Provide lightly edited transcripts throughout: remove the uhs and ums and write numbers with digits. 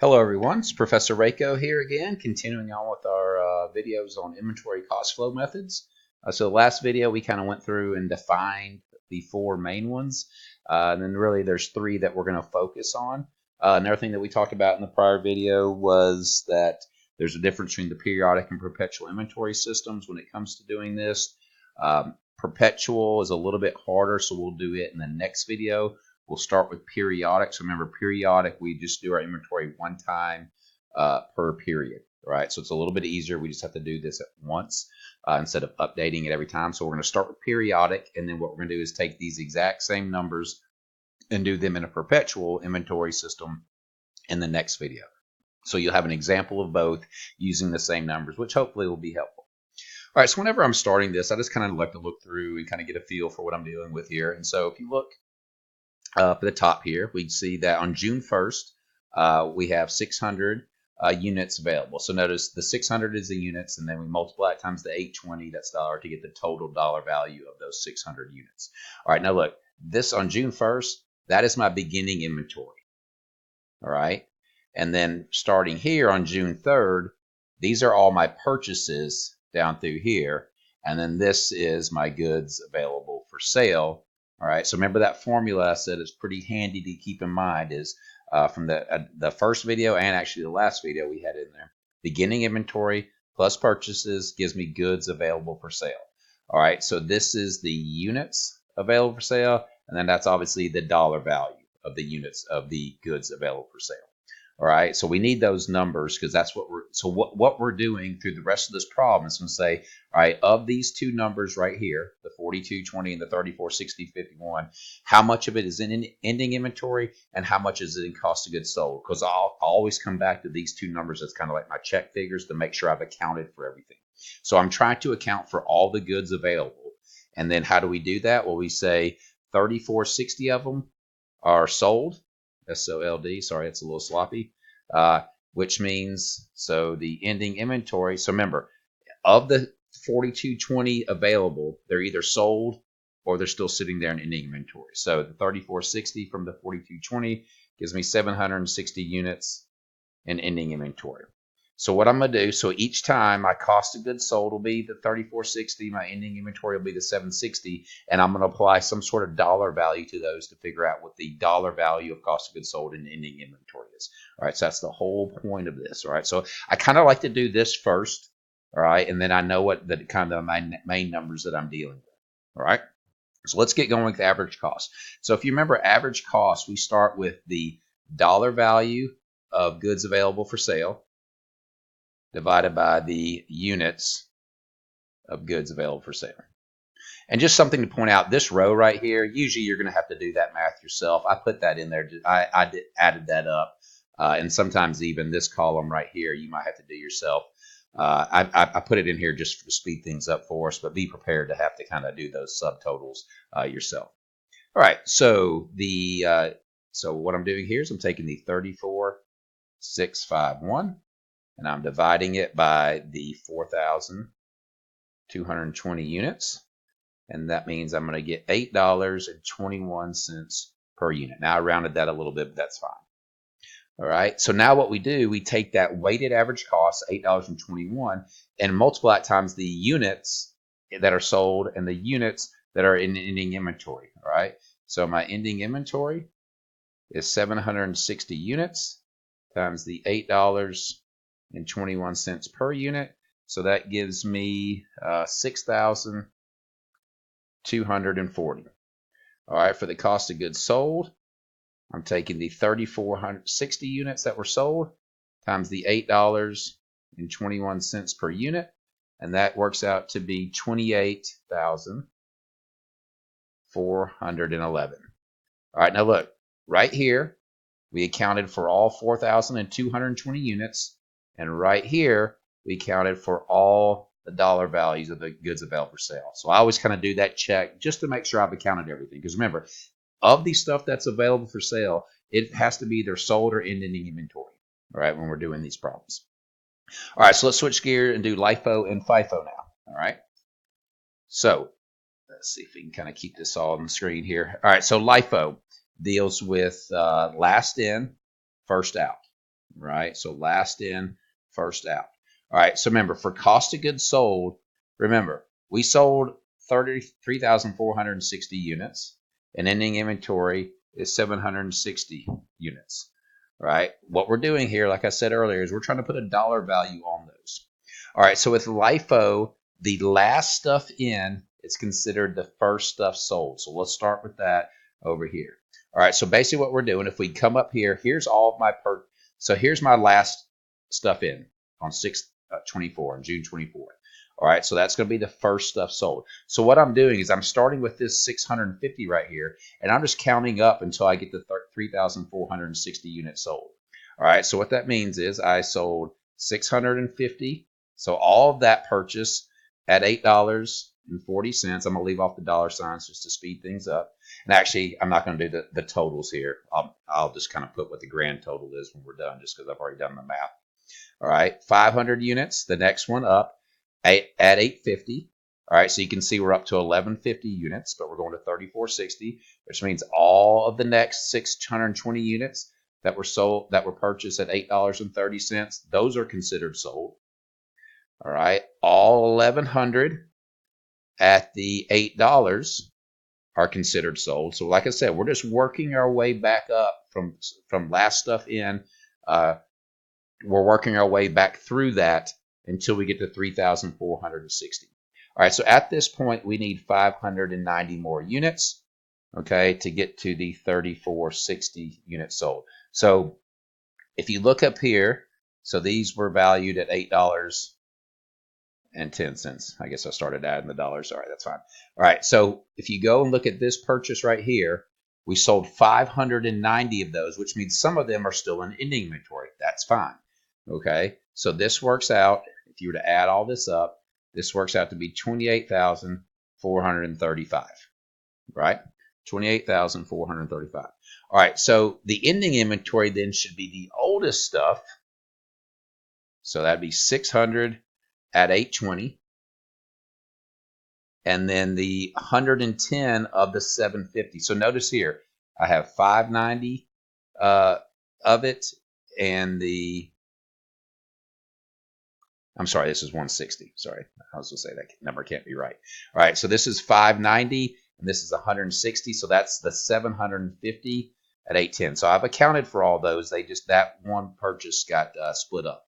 Hello everyone, it's Professor Reiko here again, continuing on with our videos on inventory cost flow methods. So the last video we kind of went through and defined the four main ones, and then really there's three that we're going to focus on. Another thing that we talked about in the prior video was that there's a difference between the periodic and perpetual inventory systems when it comes to doing this. Perpetual is a little bit harder, so we'll do it in the next video. We'll start with periodic. So remember, periodic, we just do our inventory one time per period, right? So it's a little bit easier. We just have to do this at once instead of updating it every time. So we're going to start with periodic, and then what we're going to do is take these exact same numbers and do them in a perpetual inventory system in the next video. So you'll have an example of both using the same numbers, which hopefully will be helpful. All right, so whenever I'm starting this, I just kind of like to look through and kind of get a feel for what I'm dealing with here. And so if you look up at the top here, we'd see that on June 1st, we have 600 units available. So notice the 600 is the units, and then we multiply it times the 820, that's dollar, to get the total dollar value of those 600 units. All right, now look, this on June 1st, that is my beginning inventory. All right, and then starting here on June 3rd, these are all my purchases down through here, and then this is my goods available for sale. All right, so remember that formula I said is pretty handy to keep in mind is from the first video and actually the last video we had in there. Beginning inventory plus purchases gives me goods available for sale. All right, so this is the units available for sale, and then that's obviously the dollar value of the units of the goods available for sale. All right, so we need those numbers because that's what what we're doing through the rest of this problem is going to say, all right, of these two numbers right here, the 4220 and the 346051, how much of it is in ending inventory and how much is it in cost of goods sold? Because I'll always come back to these two numbers as kind of like my check figures to make sure I've accounted for everything. So I'm trying to account for all the goods available. And then how do we do that? Well, we say 3460 of them are sold. SOLD, sorry, it's a little sloppy, which means, so the ending inventory, so remember, of the 4220 available, they're either sold or they're still sitting there in ending inventory. So the 3460 from the 4220 gives me 760 units in ending inventory. So what I'm going to do, so each time my cost of goods sold will be the 3460, my ending inventory will be the 760, and I'm going to apply some sort of dollar value to those to figure out what the dollar value of cost of goods sold and ending inventory is. All right, so that's the whole point of this. All right, so I kind of like to do this first, all right, and then I know what the kind of my main numbers that I'm dealing with. All right, so let's get going with average cost. So if you remember average cost, we start with the dollar value of goods available for sale divided by the units of goods available for sale. And just something to point out, this row right here, usually you're going to have to do that math yourself. I put that in there. I added that up. And sometimes even this column right here, you might have to do yourself. I put it in here just to speed things up for us, but be prepared to have to kind of do those subtotals yourself. All right, so so what I'm doing here is I'm taking the 34,651, and I'm dividing it by the 4,220 units, and that means I'm going to get $8.21 per unit. Now I rounded that a little bit, but that's fine. All right, so now what we do, we take that weighted average cost, $8.21, and multiply it times the units that are sold and the units that are in ending inventory. All right, so my ending inventory is 760 units times the $8.21 per unit. So that gives me 6,240. All right, for the cost of goods sold, I'm taking the 3,460 units that were sold times the $8.21 per unit, and that works out to be 28,411. All right, now look, right here, we accounted for all 4,220 units, and right here, we accounted for all the dollar values of the goods available for sale. So I always kind of do that check just to make sure I've accounted everything. Because remember, of the stuff that's available for sale, it has to be either sold or in ending inventory, all right, when we're doing these problems. All right, so let's switch gear and do LIFO and FIFO now, all right? So let's see if we can kind of keep this all on the screen here. All right, so LIFO deals with last in, first out. right? So last in, first out. All right, so remember, for cost of goods sold, remember, we sold 33,460 units, and ending inventory is 760 units, right? What we're doing here, like I said earlier, is we're trying to put a dollar value on those. All right, so with LIFO, the last stuff in is considered the first stuff sold. So let's start with that over here. All right, so basically what we're doing, if we come up here, here's all of my so here's my last stuff in on 6/24 on June 24th. All right, so that's going to be the first stuff sold. So what I'm doing is I'm starting with this 650 right here, and I'm just counting up until I get to 3,460 units sold. All right, so what that means is I sold 650. So all of that purchase at $8.40. I'm going to leave off the dollar signs just to speed things up. And actually, I'm not going to do the totals here. I'll just kind of put what the grand total is when we're done, just because I've already done the math. All right, 500 units. The next one up at 850. All right, so you can see we're up to 1150 units, but we're going to 3460, which means all of the next 620 units that were sold, that were purchased at $8.30, those are considered sold. All right, all 1100 at the $8 are considered sold. So like I said, we're just working our way back up from last stuff in. We're working our way back through that until we get to 3,460. All right, so at this point, we need 590 more units, okay, to get to the 3,460 units sold. So if you look up here, so these were valued at $8.10. I guess I started adding the dollars. All right, that's fine. All right, so if you go and look at this purchase right here, we sold 590 of those, which means some of them are still in ending inventory. That's fine. Okay, so this works out, if you were to add all this up, this works out to be 28,435, right? 28,435. All right, so the ending inventory then should be the oldest stuff. So that'd be 600 at 820. And then the 110 of the 750. So notice here, I have 590 of it, and I'm sorry, this is 160. Sorry, I was going to say that number can't be right. All right, so this is 590, and this is 160. So that's the 750 at 810. So I've accounted for all those. That one purchase got split up.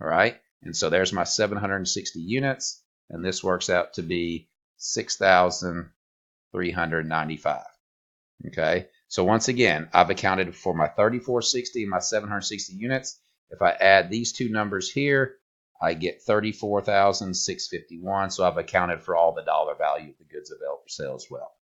All right, and so there's my 760 units, and this works out to be 6,395. Okay, so once again, I've accounted for my 3,460 and my 760 units. If I add these two numbers here, I get 34,651. So I've accounted for all the dollar value of the goods available for sale as well.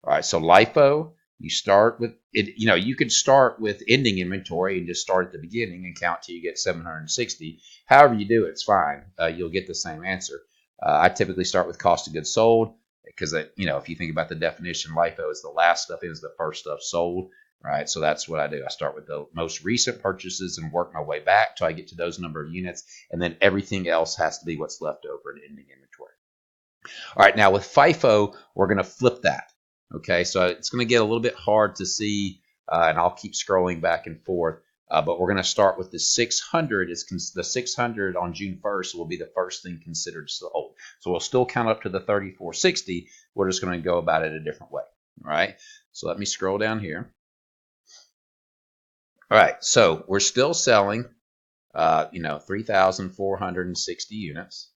All right, so LIFO, you start with it. You could start with ending inventory and just start at the beginning and count till you get 760. However you do it, it's fine. You'll get the same answer. I typically start with cost of goods sold because, if you think about the definition, LIFO is the last stuff in, is the first stuff sold, right? So that's what I do. I start with the most recent purchases and work my way back till I get to those number of units, and then everything else has to be what's left over in ending inventory. All right, now with FIFO, we're going to flip that. Okay, so it's going to get a little bit hard to see, and I'll keep scrolling back and forth. But we're going to start with the 600. The 600 on June 1st will be the first thing considered sold. So we'll still count up to the 3,460. We're just going to go about it a different way. All right, so let me scroll down here. All right, so we're still selling, 3,460 units.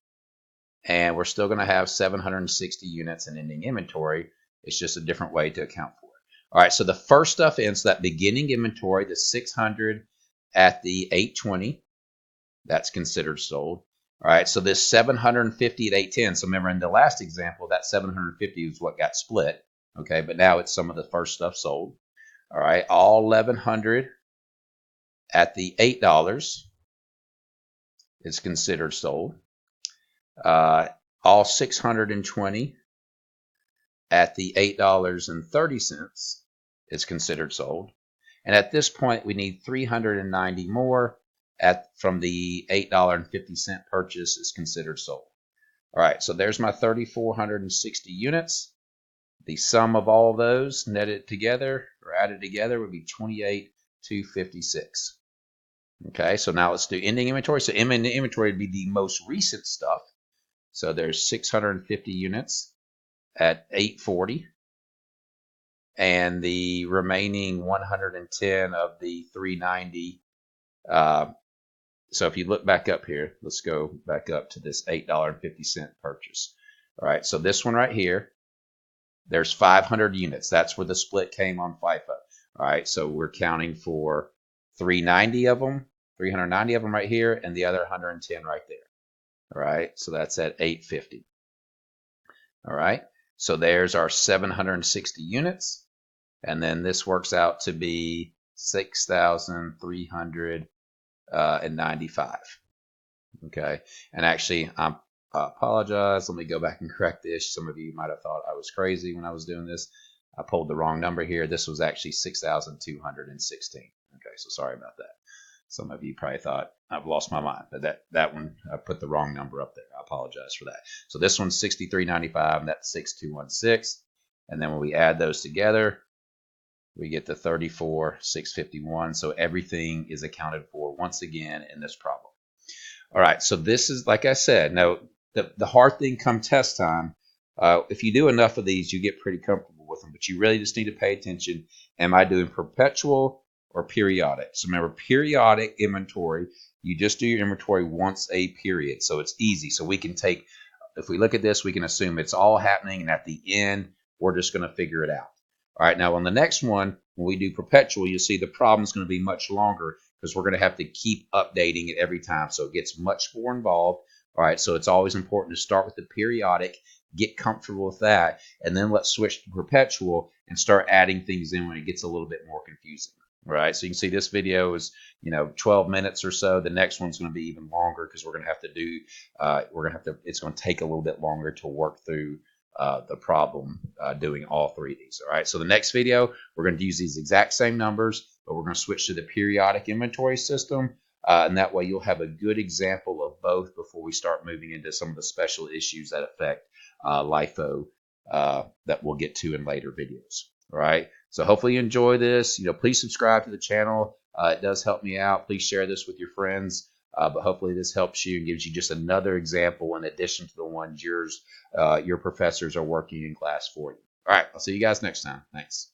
And we're still going to have 760 units in ending inventory. It's just a different way to account for it. All right, so the first stuff in, so that beginning inventory, the 600 at the 820, that's considered sold. All right, so this 750 at 810. So remember, in the last example, that 750 is what got split. Okay, but now it's some of the first stuff sold. All right, all 1100 at the $8 is considered sold. All 620 at the $8.30 is considered sold. And at this point, we need 390 more from the $8.50 purchase is considered sold. All right, so there's my 3,460 units. The sum of all those netted together or added together would be 28,256. Okay, so now let's do ending inventory. So ending inventory would be the most recent stuff. So there's 650 units at 840, and the remaining 110 of the 390. So if you look back up here, let's go back up to this $8.50 purchase. All right, so this one right here, there's 500 units. That's where the split came on FIFO. All right, so we're counting for 390 of them, 390 of them right here, and the other 110 right there. All right, so that's at 850. All right, so there's our 760 units, and then this works out to be 6,395. Okay, and actually, I apologize. Let me go back and correct this. Some of you might have thought I was crazy when I was doing this. I pulled the wrong number here. This was actually 6,216. Okay, so sorry about that. Some of you probably thought I've lost my mind, but that one, I put the wrong number up there. I apologize for that. So this one's 6,395, and that's 6,216. And then when we add those together, we get the 34,651. So everything is accounted for once again in this problem. All right, so this is, like I said, now the hard thing come test time, if you do enough of these, you get pretty comfortable with them, but you really just need to pay attention. Am I doing perpetual or periodic? So remember, periodic inventory, you just do your inventory once a period. So it's easy. So we can take, if we look at this, we can assume it's all happening, and at the end, we're just going to figure it out. All right, now on the next one, when we do perpetual, you'll see the problem is going to be much longer because we're going to have to keep updating it every time. So it gets much more involved. All right, so it's always important to start with the periodic, get comfortable with that, and then let's switch to perpetual and start adding things in when it gets a little bit more confusing. All right, so you can see this video is 12 minutes or so. The next one's going to be even longer because we're going to have to do it's going to take a little bit longer to work through the problem doing all three of these. All right, so the next video, we're going to use these exact same numbers, but we're going to switch to the periodic inventory system, and that way you'll have a good example of both before we start moving into some of the special issues that affect LIFO that we'll get to in later videos. All right, so hopefully you enjoy this. Please subscribe to the channel. It does help me out. Please share this with your friends. But hopefully this helps you and gives you just another example in addition to the ones your professors are working in class for you. All right, I'll see you guys next time. Thanks.